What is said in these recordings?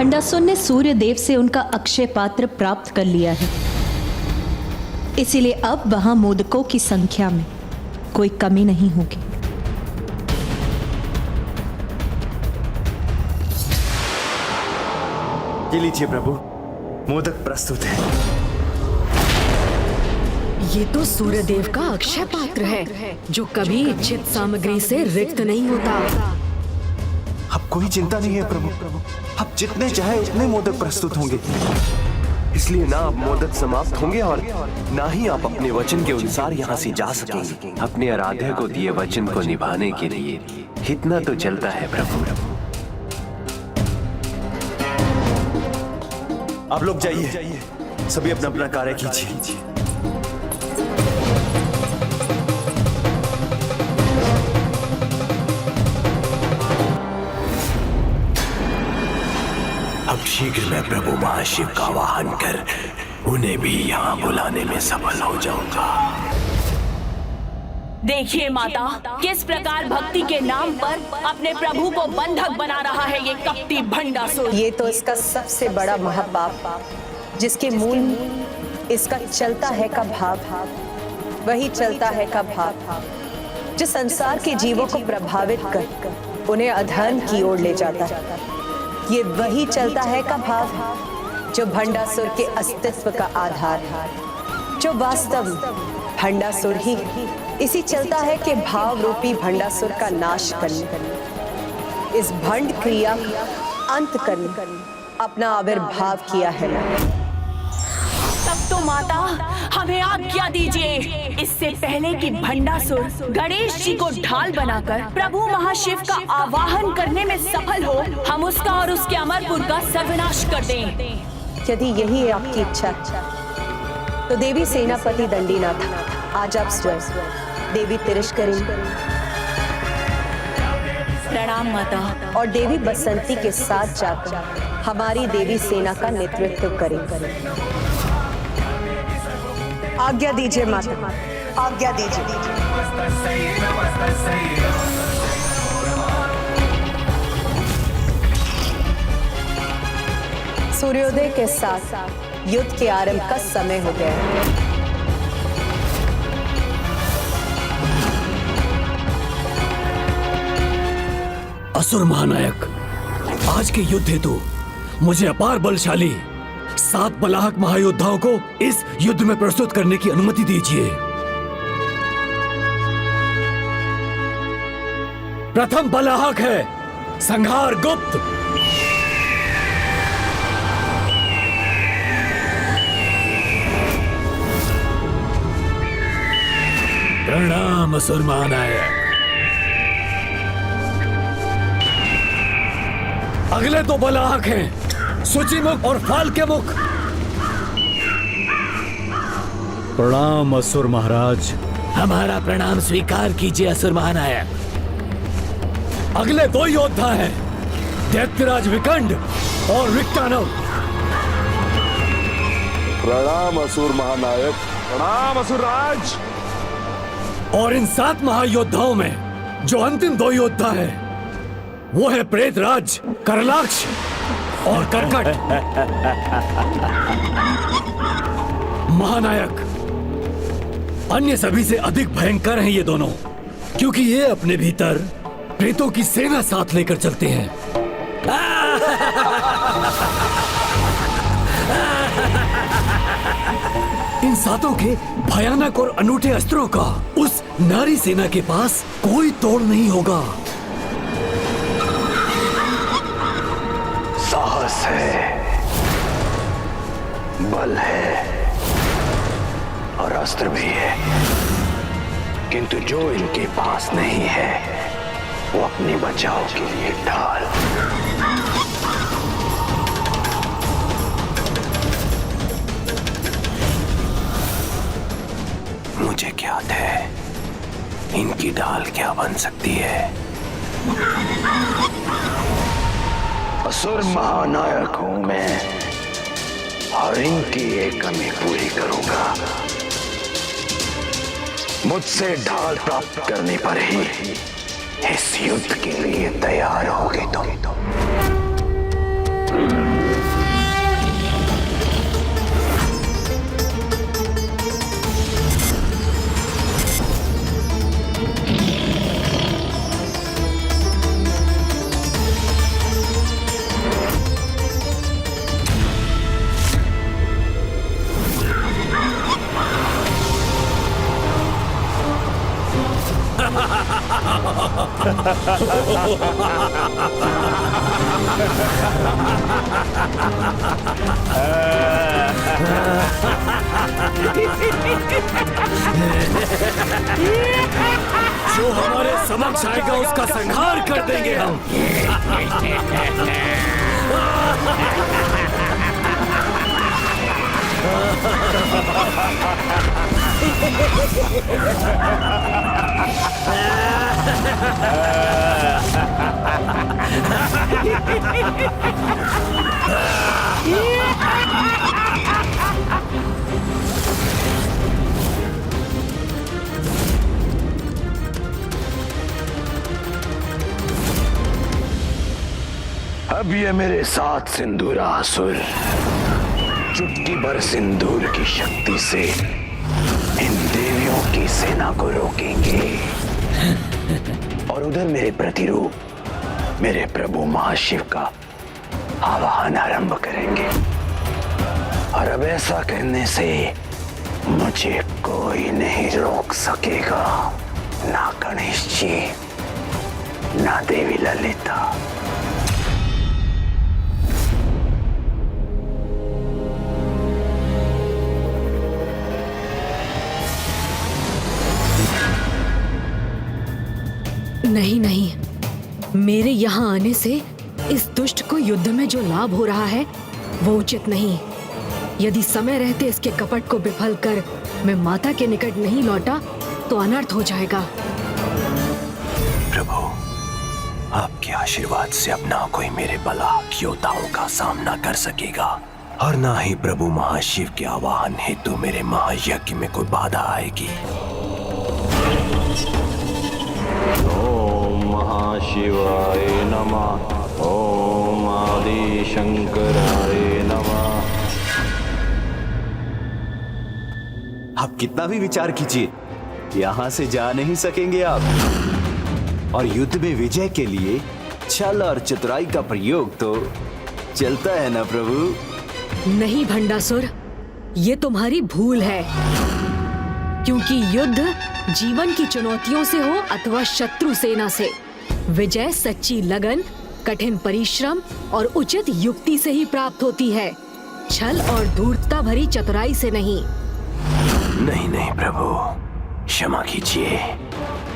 भंडासुर ने सूर्य देव से उनका अक्षय पात्र प्राप्त कर लिया है, इसीलिए अब वहां मोदकों की संख्या में कोई कमी नहीं होगी। ये लीजिए प्रभु, मोदक प्रस्तुत है। ये तो सूर्य देव का अक्षय पात्र है, जो कभी इच्छित सामग्री से रिक्त नहीं होता। अब कोई चिंता नहीं है प्रभु, अब जितने चाहे उतने मोदक प्रस्तुत होंगे। इसलिए ना अब मोदक समाप्त होंगे और ना ही आप अपने वचन के अनुसार यहाँ से जा सकेंगे। अपने आराध्य को दिए वचन को निभाने के लिए इतना तो चलता है प्रभु। आप लोग जाइए, सभी अपना अपना कार्य कीजिए। अब शीघ्र मैं प्रभु महाशिव का वाहन कर उन्हें भी यहाँ बुलाने में सफल हो जाऊंगा। देखिए माता, किस प्रकार भक्ति के नाम पर अपने प्रभु को बंधक बना रहा है ये कपटी भंडासुर। ये तो इसका सबसे बड़ा महापाप, जिसके मूल में इसका चलता है का भाव, वही चलता है का भाव जो संसार के जीवों को प्रभावित कर उन्हें अधर्म की ओर ले जाता है। ये वही चलता है का भाव जो भंडासुर के अस्तित्व का आधार है, जो वास्तव भंडासुर ही इसी चलता है कि भाव रूपी भंडासुर का नाश करने, इस भंड क्रिया अंत करने अपना आविर्भाव किया है। तब तो माता हमें आज्ञा दीजिए, इससे पहले कि भंडासुर गणेश जी को ढाल बनाकर प्रभु महाशिव का आवाहन करने में सफल हो, हम उसका और उसके अमरपुर का सर्वनाश कर दें। यदि यही है आपकी इच्छा तो देवी सेनापति दंडीनाथ आज आप स्वयं देवी तिरश करेंगे। प्रणाम माता। और देवी बसंती के साथ जाकर हमारी देवी सेना का नेतृत्व करेंगे। आज्ञा दीजिए माता, आज्ञा दीजिए। सूर्योदय के साथ युद्ध के आरंभ का समय हो गया है। असुर महानायक, आज के युद्ध हेतु मुझे अपार बलशाली 7 बलाहक महायोद्धाओं को इस युद्ध में प्रस्तुत करने की अनुमति दीजिए। प्रथम बलाहक है संहार गुप्त। प्रणाम असुर महानायक। अगले 2 बलाहक हैं सूचीमुख और फाल्के मुख। प्रणाम असुर महाराज। हमारा प्रणाम स्वीकार कीजिए असुर महानायक। अगले 2 योद्धा हैं दैत्यराज विकंड और विक्टानव। प्रणाम असुर महानायक। प्रणाम असुर राज। और इन 7 महायोद्धाओं में जो अंतिम 2 योद्धा हैं वो है प्रेतराज करलाक्ष और करकट। महानायक, अन्य सभी से अधिक भयंकर हैं ये दोनों, क्योंकि ये अपने भीतर प्रेतों की सेना साथ लेकर चलते हैं। इन 7 के भयानक और अनूठे अस्त्रों का उस नारी सेना के पास कोई तोड़ नहीं होगा। साहस है, बल है और अस्त्र भी है, किंतु जो इनके पास नहीं है वो अपने बचाव के लिए ढाल। मुझे ज्ञात है इनकी ढाल क्या बन सकती है। असुर महानायक हूं मैं और इनकी एक कमी पूरी करूंगा। मुझसे ढाल प्राप्त करने पर ही इस युद्ध के लिए तैयार होगे तुम। जो हमारे समक्ष आएगा उसका संहार कर देंगे हम। अब ये मेरे साथ सिंदूरासुर चुटकी भर सिंदूर की शक्ति से इन देवियों की सेना को रोकेंगे और उधर मेरे प्रतिरूप मेरे प्रभु महाशिव का आवाहन आरंभ करेंगे। और अब ऐसा करने से मुझे कोई नहीं रोक सकेगा, ना गणेश जी, ना देवी ललिता। नहीं नहीं, मेरे यहाँ आने से इस दुष्ट को युद्ध में जो लाभ हो रहा है वो उचित नहीं। यदि समय रहते इसके कपट को विफल कर मैं माता के निकट नहीं लौटा तो अनर्थ हो जाएगा। प्रभु, आपके आशीर्वाद से अब ना कोई मेरे बलवान योद्धाओं का सामना कर सकेगा और ना ही प्रभु महाशिव के आवाहन हेतु मेरे महायज्ञ में कोई बाधा आएगी। ओम महाशिवाय नमः। ओम आदि शंकराय नमः। आप कितना भी विचार कीजिए, यहाँ से जा नहीं सकेंगे आप। और युद्ध में विजय के लिए छल और चतुराई का प्रयोग तो चलता है ना प्रभु। नहीं भंडासुर, ये तुम्हारी भूल है, क्योंकि युद्ध जीवन की चुनौतियों से हो अथवा शत्रु सेना से, विजय सच्ची लगन, कठिन परिश्रम और उचित युक्ति से ही प्राप्त होती है, छल और धूर्तता भरी चतुराई से नहीं। नहीं नहीं प्रभु, क्षमा कीजिए,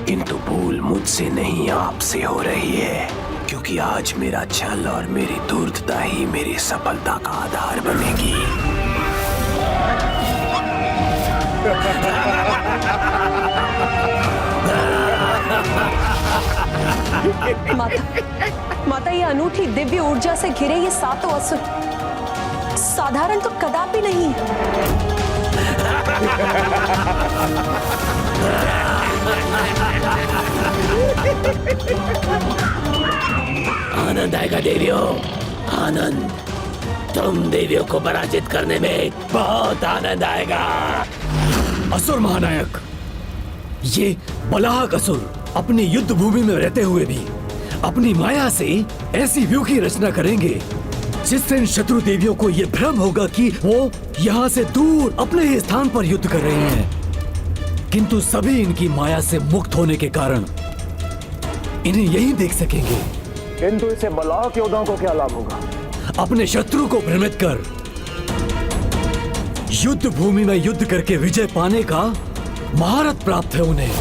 किंतु भूल मुझसे नहीं आपसे हो रही है, क्योंकि आज मेरा छल और मेरी धूर्तता ही मेरी सफलता का आधार बनेगी। माता, ये अनूठी दिव्य ऊर्जा से घिरे ये सातों असुर साधारण तो कदापि नहीं। आनंद आएगा देवियों, आनंद। तुम देवियों को पराजित करने में बहुत आनंद आएगा। असुर महानायक, ये बलाहक असुर अपनी युद्ध भूमि में रहते हुए भी अपनी माया से ऐसी व्यू की रचना करेंगे जिससे इन शत्रु देवियों को ये भ्रम होगा कि वो यहाँ से दूर अपने ही स्थान पर युद्ध कर रही हैं। किंतु सभी इनकी माया से मुक्त होने के कारण इन्हें यही देख सकेंगे। किंतु इसे बलाहक योद्धाओं को क्या लाभ होगा? अपने शत्रु को भ्रमित कर युद्ध भूमि में युद्ध करके विजय पाने का महारत प्राप्त है उन्हें।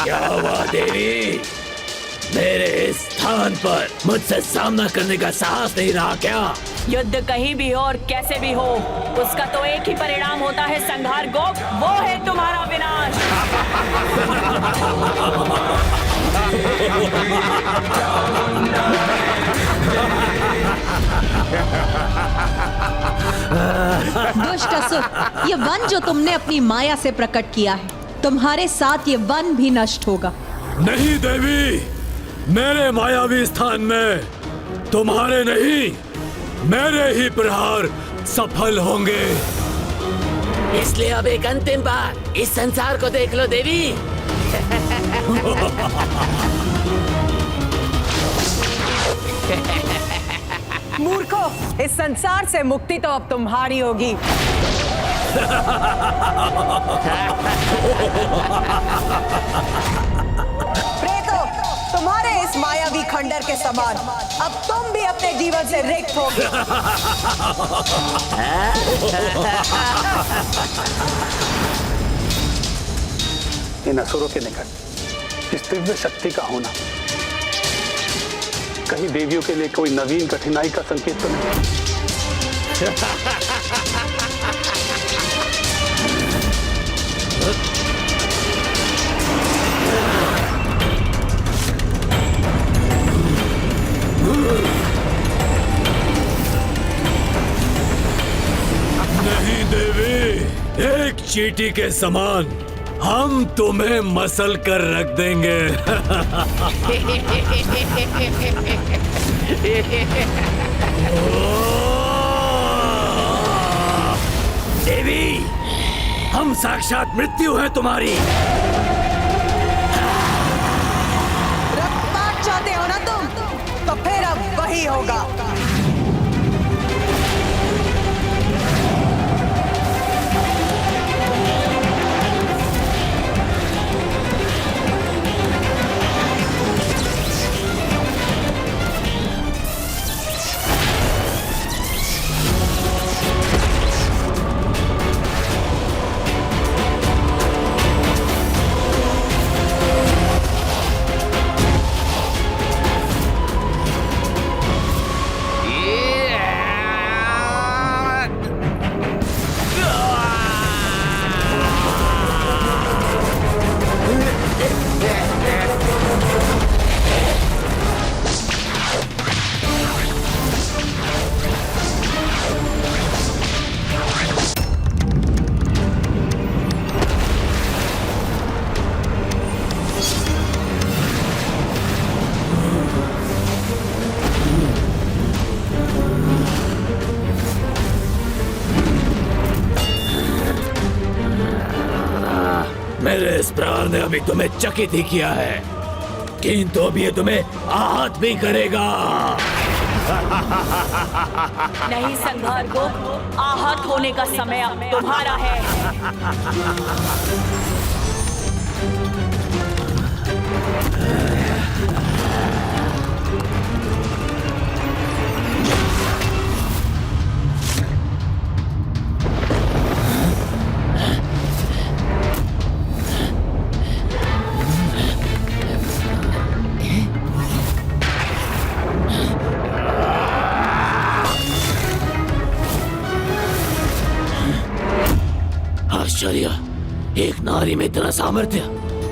क्या हुआ देवी, मेरे स्थान पर मुझसे सामना करने का साहस नहीं रहा क्या? युद्ध कहीं भी हो और कैसे भी हो, उसका तो एक ही परिणाम होता है संहार गोप, वो है तुम्हारा विनाश। दुष्ट असुर, ये वन जो तुमने अपनी माया से प्रकट किया है, तुम्हारे साथ ये वन भी नष्ट होगा। नहीं देवी, मेरे मायावी स्थान में तुम्हारे नहीं, मेरे ही प्रहार सफल होंगे। इसलिए अब एक अंतिम बार इस संसार को देख लो देवी। मूर्खो, इस संसार से मुक्ति तो अब तुम्हारी होगी। प्रेतो, तुम्हारे इस मायावी खंडर के समान अब तुम भी अपने जीवन से रिक्त होगे। इन असुरों के निकट इस दिव्य शक्ति का होना कहीं देवियों के लिए कोई नवीन कठिनाई का संकेत तो नहीं? नहीं देवी, एक चींटी के समान हम तुम्हें मसल कर रख देंगे। देवी, हम साक्षात मृत्यु है तुम्हारी। रक्तपात चाहते हो ना तुम? तो फिर अब वही होगा। मेरे इस प्रहार ने अभी तुम्हें चकित ही किया है, किंतु अब ये तुम्हें आहत भी करेगा। नहीं संघार को, आहत होने का समय अब तुम्हारा है। आश्चर्य, एक नारी में इतना सामर्थ्य,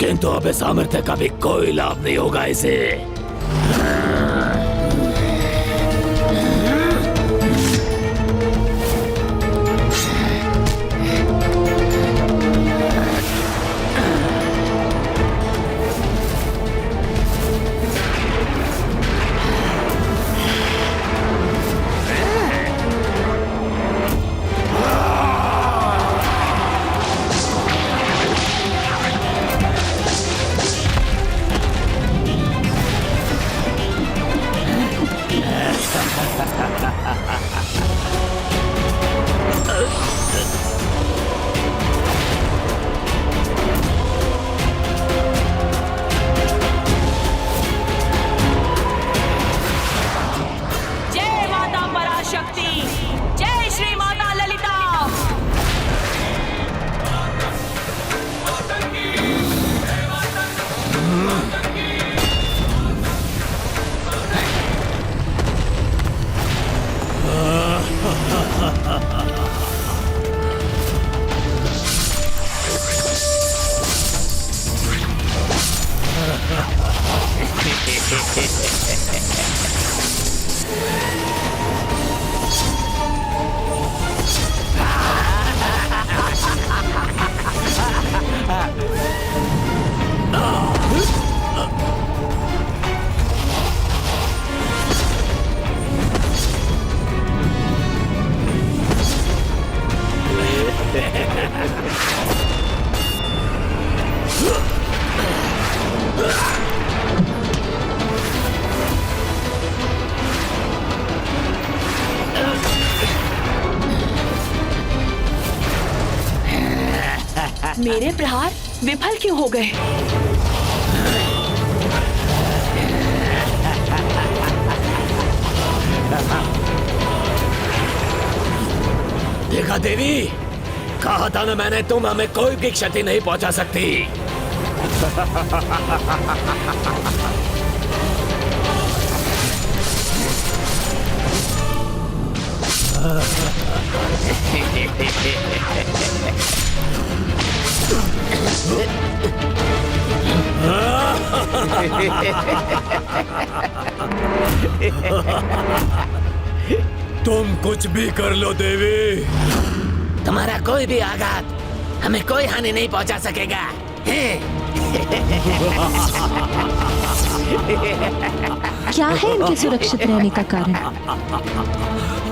किंतु अब इस सामर्थ्य का भी कोई लाभ नहीं होगा इसे। मेरे प्रहार विफल क्यों हो गए? देखा देवी, कहा था ना मैंने, तुम हमें कोई भी क्षति नहीं पहुंचा सकती। तुम कुछ भी कर लो देवी, तुम्हारा कोई भी आघात हमें कोई हानि नहीं पहुंचा सकेगा। क्या है इनके सुरक्षित रहने का कारण?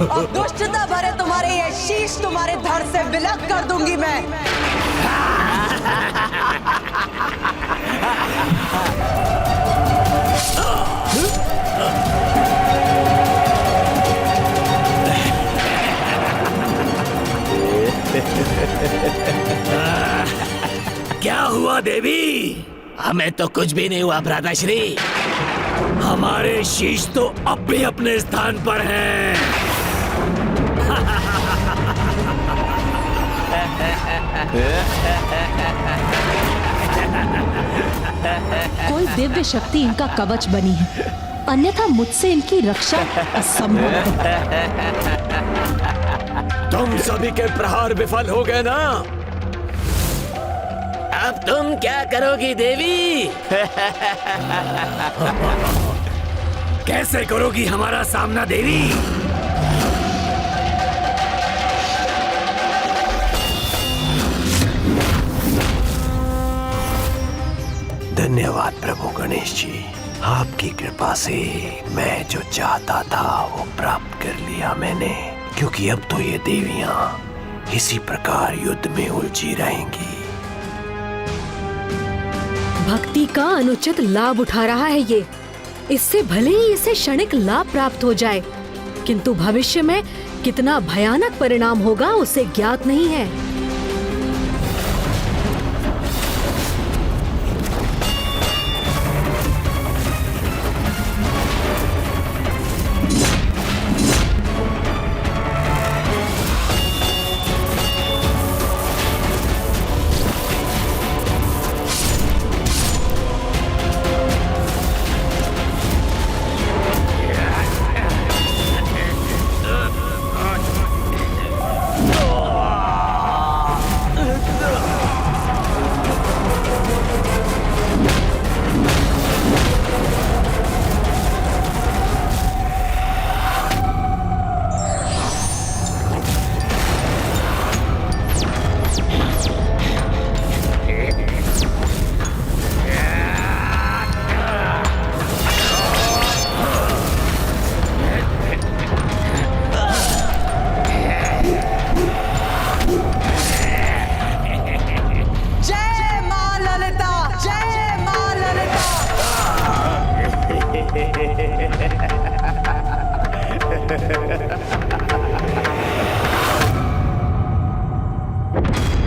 और दुष्टता भरे तुम्हारे ये शीश तुम्हारे धड़ से विलग कर दूंगी मैं। क्या हुआ देवी? हमें तो कुछ भी नहीं हुआ भ्राताश्री। हमारे शीश तो अब भी अपने स्थान पर हैं। कोई दिव्य शक्ति इनका कवच बनी है, अन्यथा मुझसे इनकी रक्षा असंभव है। तुम सभी के प्रहार विफल हो गए ना? अब तुम क्या करोगी देवी? कैसे करोगी हमारा सामना देवी? धन्यवाद प्रभु गणेश जी, आपकी कृपा से मैं जो चाहता था वो प्राप्त कर लिया मैंने, क्योंकि अब तो ये देवियां इसी प्रकार युद्ध में उलझी रहेंगी। भक्ति का अनुचित लाभ उठा रहा है ये। इससे भले ही इसे क्षणिक लाभ प्राप्त हो जाए, किंतु भविष्य में कितना भयानक परिणाम होगा उसे ज्ञात नहीं है।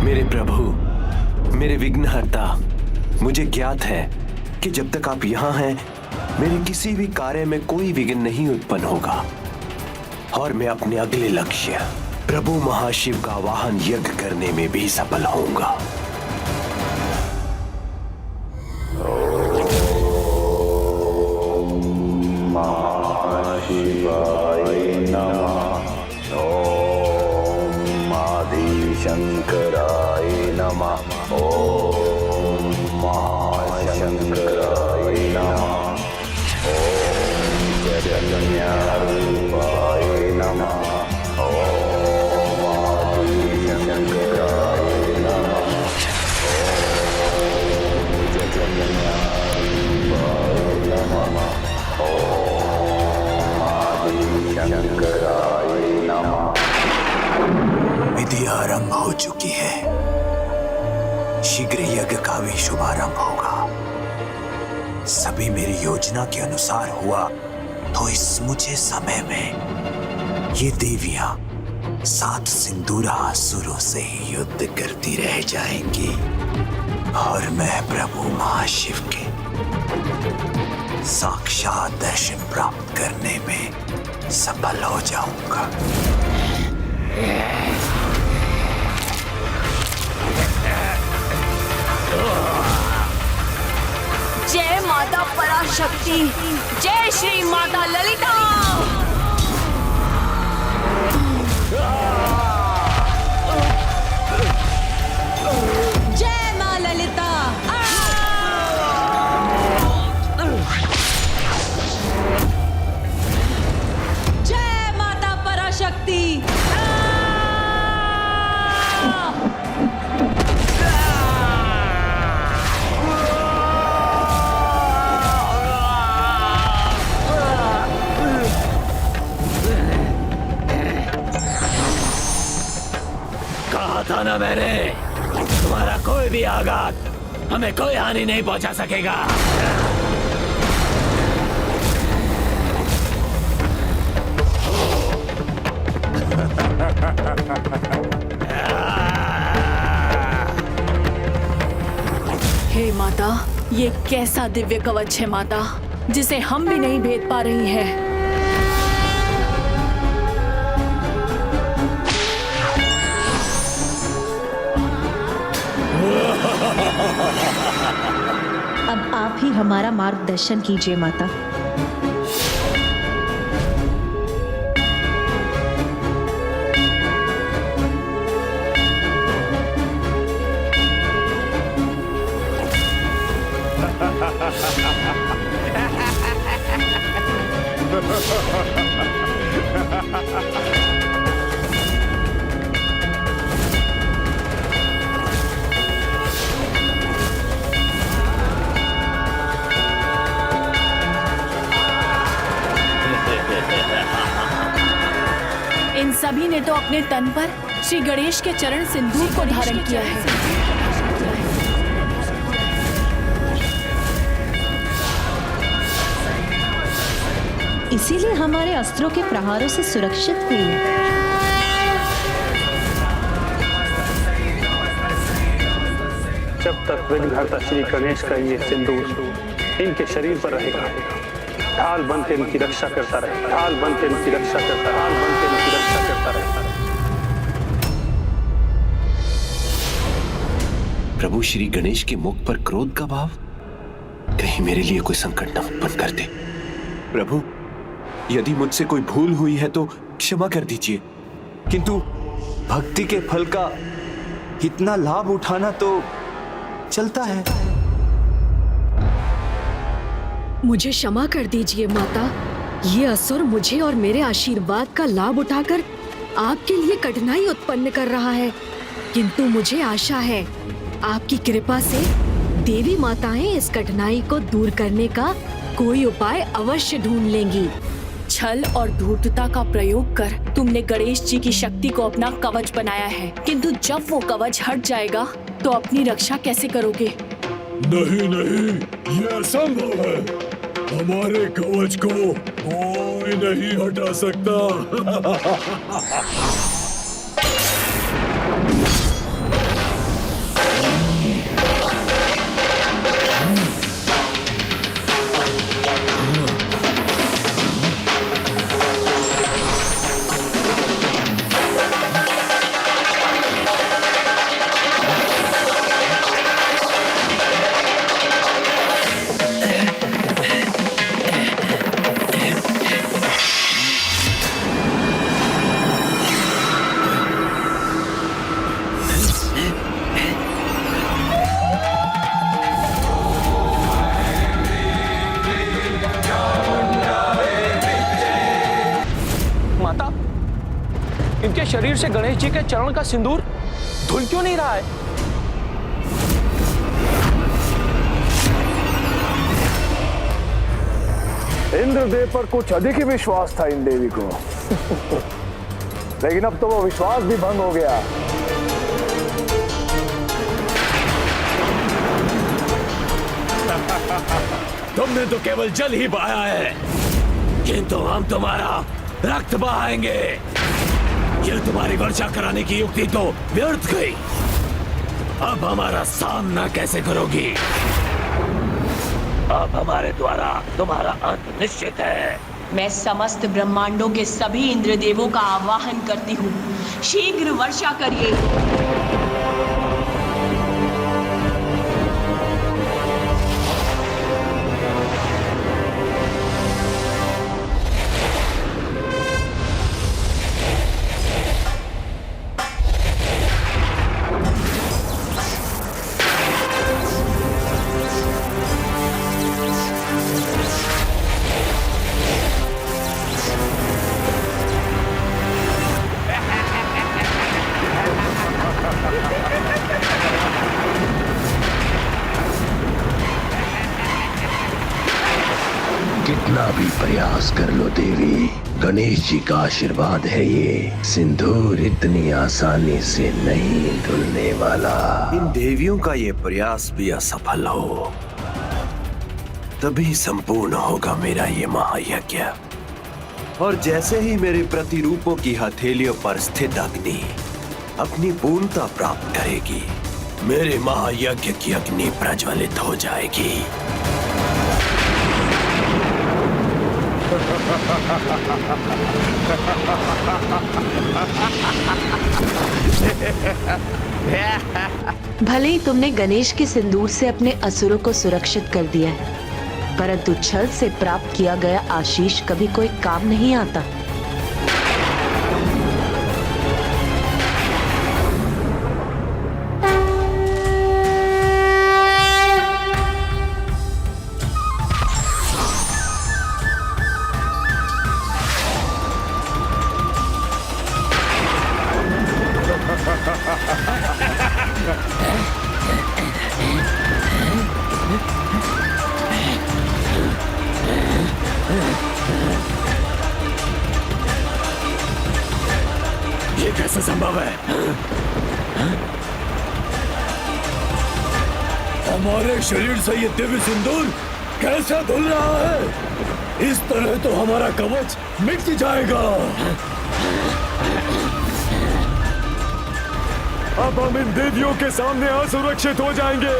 मेरे प्रभु, मेरे विघ्नहर्ता, मुझे ज्ञात है कि जब तक आप यहाँ हैं, मेरे किसी भी कार्य में कोई विघ्न नहीं उत्पन्न होगा और मैं अपने अगले लक्ष्य प्रभु महाशिव का वाहन यज्ञ करने में भी सफल होऊंगा। शंकराय नमः। ओम महाशंकराय नमः। ओम जगन्नाथाय नमः। ओम आदिशंकराय नमः। ओम जगन्नाथाय नमः। ओम आदिशंकराय नमः। विधि आरंभ हो चुकी है, शीघ्र यज्ञ का भी शुभारंभ होगा। सभी मेरी योजना के अनुसार हुआ तो इस मुझे समय में ये देवियां सात सिंदूरासुरों से युद्ध करती रह जाएंगी और मैं प्रभु महाशिव के साक्षात दर्शन प्राप्त करने में सफल हो जाऊंगा। जय माता पराशक्ति, जय श्री माता ललिता। जय मां ललिता। जय माता पराशक्ति। कहा था ना मैंने, तुम्हारा कोई भी आघात हमें कोई हानि नहीं पहुंचा सकेगा। हे माता, ये कैसा दिव्य कवच है माता, जिसे हम भी नहीं भेद पा रही हैं। अब आप ही हमारा मार्गदर्शन कीजिए माता। इन सभी ने तो अपने तन पर श्री गणेश के चरण सिंदूर को धारण किया है। इसीलिए हमारे अस्त्रों के प्रहारों से सुरक्षित हुई है। जब तक विघ्नहर्ता श्री गणेश का ये सिंदूर इनके शरीर पर रहेगा, ढाल बन के इनकी रक्षा करता रहे, ढाल बन के इनकी रक्षा करता, ढाल बन के इनकी रक्षा करता रहे। प्रभु श्री गणेश के मुख पर क्रोध का भाव, कहीं मेरे लिए कोई संकट न उत्पन्न कर दे। प्रभु, यदि मुझसे कोई भूल हुई है तो क्षमा कर दीजिए, किंतु भक्ति के फल का इतना लाभ उठाना तो चलता है। मुझे क्षमा कर दीजिए माता। ये असुर मुझे और मेरे आशीर्वाद का लाभ उठाकर आपके लिए कठिनाई उत्पन्न कर रहा है, किंतु मुझे आशा है आपकी कृपा से देवी माताएं इस कठिनाई को दूर करने का कोई उपाय अवश्य ढूंढ लेंगी। छल और धूर्तता का प्रयोग कर तुमने गणेश जी की शक्ति को अपना कवच बनाया है, किंतु जब वो कवच हट जाएगा तो अपनी रक्षा कैसे करोगे? नहीं नहीं, ये असंभव है। हमारे कवच को कोई नहीं हटा सकता। इनके शरीर से गणेश जी के चरण का सिंदूर धुल क्यों नहीं रहा है? इंद्रदेव पर कुछ अधिक ही विश्वास था इन देवी को। लेकिन अब तो वो विश्वास भी भंग हो गया। तुमने तो केवल जल ही बहाया है, किंतु हम तुम्हारा रक्त बहाएंगे। ये तुम्हारी वर्षा कराने की युक्ति तो व्यर्थ गई। अब हमारा सामना कैसे करोगी? अब हमारे द्वारा तुम्हारा अंत निश्चित है। मैं समस्त ब्रह्मांडों के सभी इंद्रदेवों का आवाहन करती हूँ, शीघ्र वर्षा करिए। कितना भी प्रयास कर लो देवी, गणेश जी का आशीर्वाद है ये सिंदूर इतनी आसानी से नहीं धुलने वाला। इन देवियों का ये प्रयास भी असफल हो तभी संपूर्ण होगा मेरा ये महायज्ञ। और जैसे ही मेरे प्रतिरूपों की हथेलियों पर स्थित अग्नि अपनी पूर्णता प्राप्त करेगी, मेरे महायज्ञ की अग्नि प्रज्वलित हो जाएगी। भले ही तुमने गणेश के सिंदूर से अपने असुरों को सुरक्षित कर दिया है, परंतु छल से प्राप्त किया गया आशीष कभी कोई काम नहीं आता। ये कैसे संभव है? हमारे शरीर से ये दिव्य सिंदूर कैसे धुल रहा है? इस तरह तो हमारा कवच मिट जाएगा। अब हम इन देवियों के सामने असुरक्षित हो जाएंगे।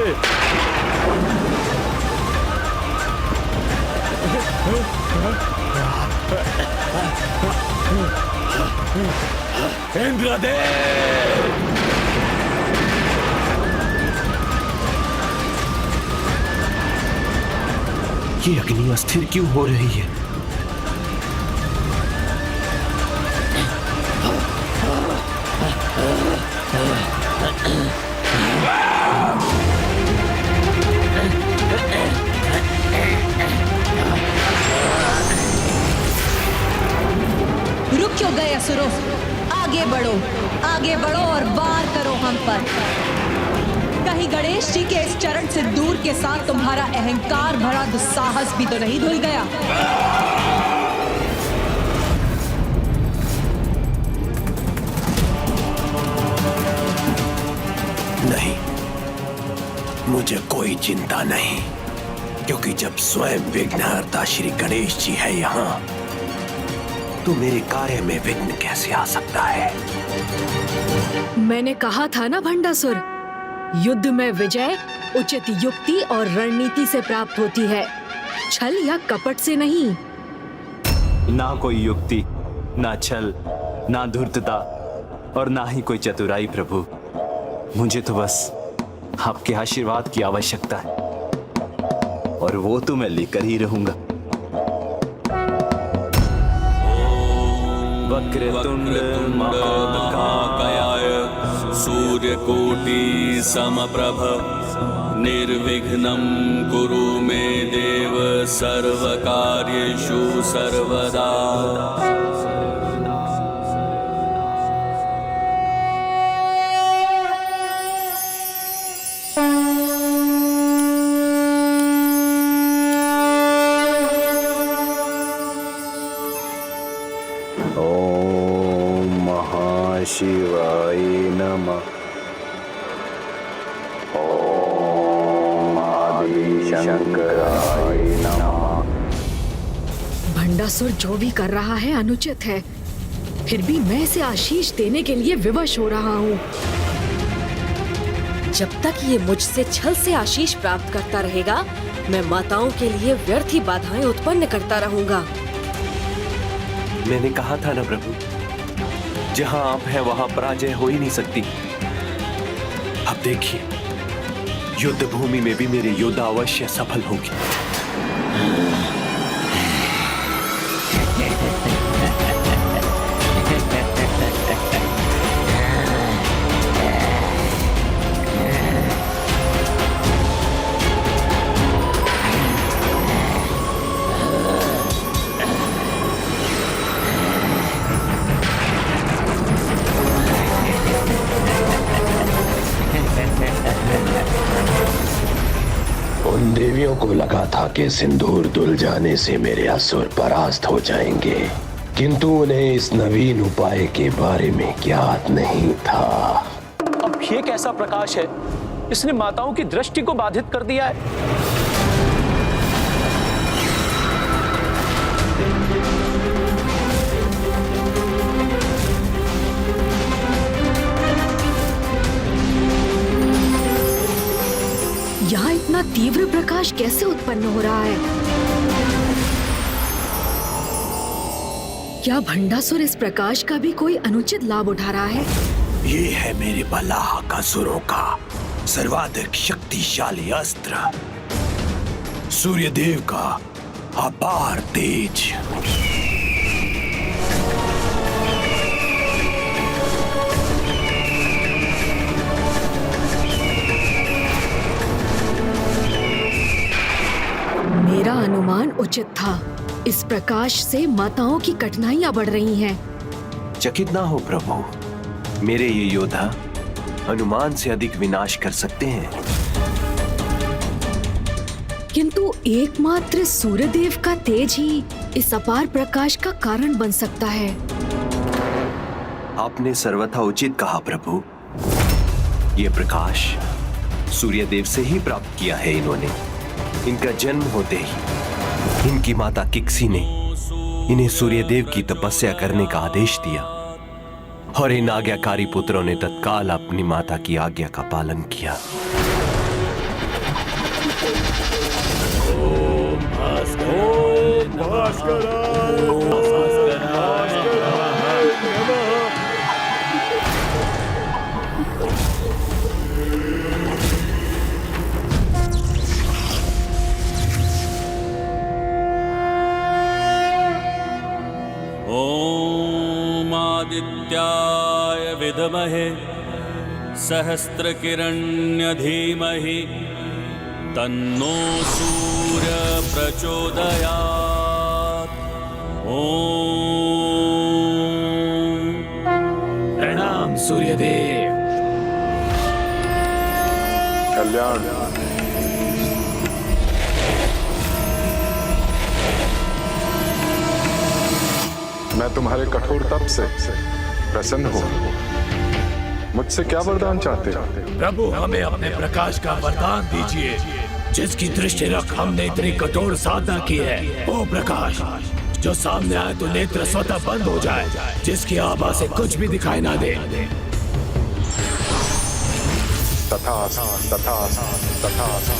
इंद्रदेव! ये अग्नि अस्थिर क्यों हो रही है? रुक क्यों गए असुरों? आगे बढ़ो और वार करो हम पर। कहीं गणेश जी के इस चरण से दूर के साथ तुम्हारा अहंकार भरा दुस्साहस भी तो नहीं धुल गया? नहीं, मुझे कोई चिंता नहीं, क्योंकि जब स्वयं विघ्नहर्ता श्री गणेश जी है यहाँ, तो मेरे कार्य में विघ्न कैसे आ सकता है? मैंने कहा था ना भंडासुर, युद्ध में विजय उचित युक्ति और रणनीति से प्राप्त होती है, छल या कपट से नहीं। ना कोई युक्ति, ना छल, ना धूर्तता और ना ही कोई चतुराई प्रभु। मुझे तो बस आपके आशीर्वाद की आवश्यकता है, और वो तो मैं लेकर ही रहूंगा। वक्रतुंड महाकाय सूर्यकोटि समप्रभ निर्विघ्नं कुरु मे देव सर्वकार्येषु सर्वदा। शिवाय नमः। ओम आदिशंकराय नमः। भंडासुर जो भी कर रहा है अनुचित है। फिर भी मैं इसे आशीष देने के लिए विवश हो रहा हूँ। जब तक ये मुझसे छल से आशीष प्राप्त करता रहेगा, मैं माताओं के लिए व्यर्थ ही बाधाएं उत्पन्न करता रहूंगा। मैंने कहा था ना प्रभु, जहां आप हैं वहां पराजय हो ही नहीं सकती। अब देखिए, युद्ध भूमि में भी मेरे योद्धा अवश्य सफल होंगे। उन देवियों को लगा था कि सिंदूर धुल जाने से मेरे असुर परास्त हो जाएंगे, किंतु उन्हें इस नवीन उपाय के बारे में ज्ञात नहीं था। अब ये कैसा प्रकाश है? इसने माताओं की दृष्टि को बाधित कर दिया है। यहाँ इतना तीव्र प्रकाश कैसे उत्पन्न हो रहा है? क्या भंडासुर इस प्रकाश का भी कोई अनुचित लाभ उठा रहा है? ये है मेरे बलाहक असुरों का सर्वाधिक शक्तिशाली अस्त्र, सूर्यदेव का अपार तेज। मेरा अनुमान उचित था। इस प्रकाश से माताओं की कठिनाइयां बढ़ रही हैं। चकित ना हो प्रभु, मेरे ये योद्धा अनुमान से अधिक विनाश कर सकते हैं। किंतु एकमात्र सूर्यदेव का तेज ही इस अपार प्रकाश का कारण बन सकता है। आपने सर्वथा उचित कहा प्रभु। ये प्रकाश सूर्यदेव से ही प्राप्त किया है इन्होंने। इनका जन्म होते ही इनकी माता किक्सी ने इन्हें सूर्यदेव की तपस्या करने का आदेश दिया और इन आज्ञाकारी पुत्रों ने तत्काल अपनी माता की आज्ञा का पालन किया। ओम आदित्याय विद्महे सहस्त्रकिरण्य धीमहि तन्नो सूर्य प्रचोदयात्। ओम प्रणाम सूर्यदेव। कल्याण। मैं तुम्हारे कठोर तप से प्रसन्न हूँ। मुझसे क्या वरदान चाहते हो? प्रभु, हमें अपने प्रकाश का वरदान दीजिए। जिसकी दृष्टि रख हमने इतनी कठोर साधना की है, वो प्रकाश जो सामने आए तो नेत्र स्वतः बंद हो जाए, जिसकी आभा से कुछ भी दिखाई ना दे। तथास्तु, तथास्तु, तथास्तु।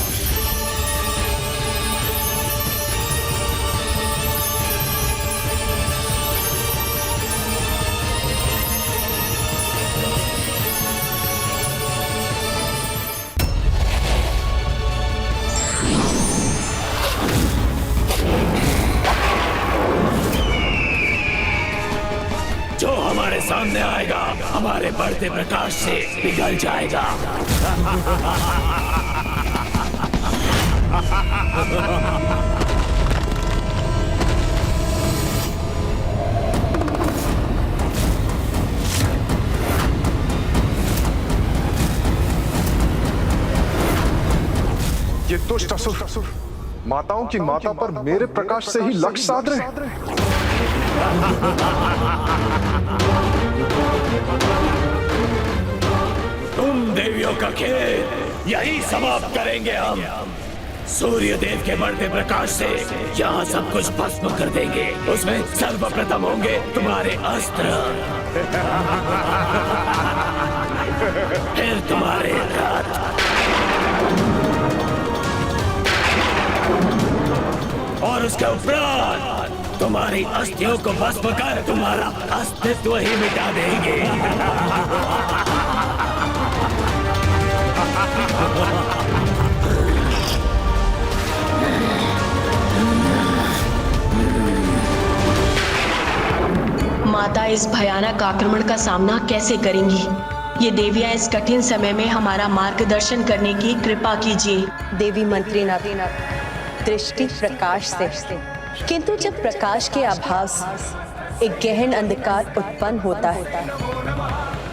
जो हमारे सामने आएगा हमारे बढ़ते प्रकाश से पिघल जाएगा। ये दुष्ट असुर माताओं की माता पर मेरे प्रकाश से ही लक्ष्य साध रहे। तुम देवियों का खेल यही समाप्त करेंगे हम। सूर्य देव के बढ़ते प्रकाश से यहाँ सब कुछ भस्म कर देंगे। उसमें सर्वप्रथम होंगे तुम्हारे अस्त्र, फिर तुम्हारे रथ, और उसके उपरांत तुम्हारी अस्थियों को भस्म कर तुम्हारा अस्तित्व ही मिटा देंगे। माता इस भयानक आक्रमण का सामना कैसे करेंगी? ये देवियां इस कठिन समय में हमारा मार्गदर्शन करने की कृपा कीजिए। देवी मंत्री दृष्टि प्रकाश से, किंतु जब प्रकाश के अभाव से एक गहन अंधकार उत्पन्न होता है,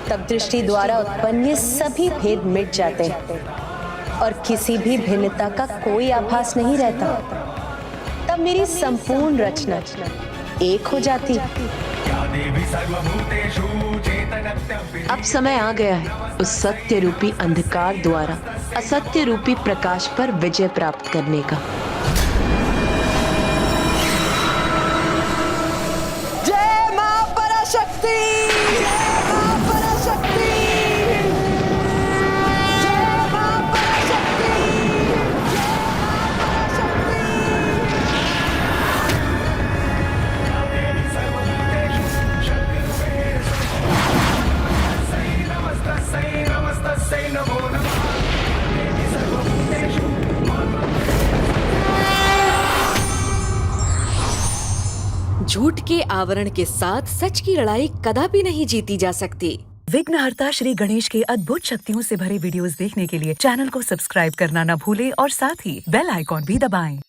तब दृष्टि द्वारा उत्पन्न ये सभी भेद मिट जाते हैं और किसी भी भिन्नता का कोई आभास नहीं रहता। तब मेरी संपूर्ण रचना एक हो जाती। अब समय आ गया है उस सत्य रूपी अंधकार द्वारा असत्य रूपी प्रकाश पर विजय प्राप्त करने का। जय मां पराशक्ति, जय मां पराशक्ति, जय मां पराशक्ति, झूठ के आवरण के साथ सच की लड़ाई कदापि नहीं जीती जा सकती। विघ्नहर्ता श्री गणेश के अद्भुत शक्तियों से भरे वीडियोस देखने के लिए चैनल को सब्सक्राइब करना न भूलें और साथ ही बेल आइकॉन भी दबाएं।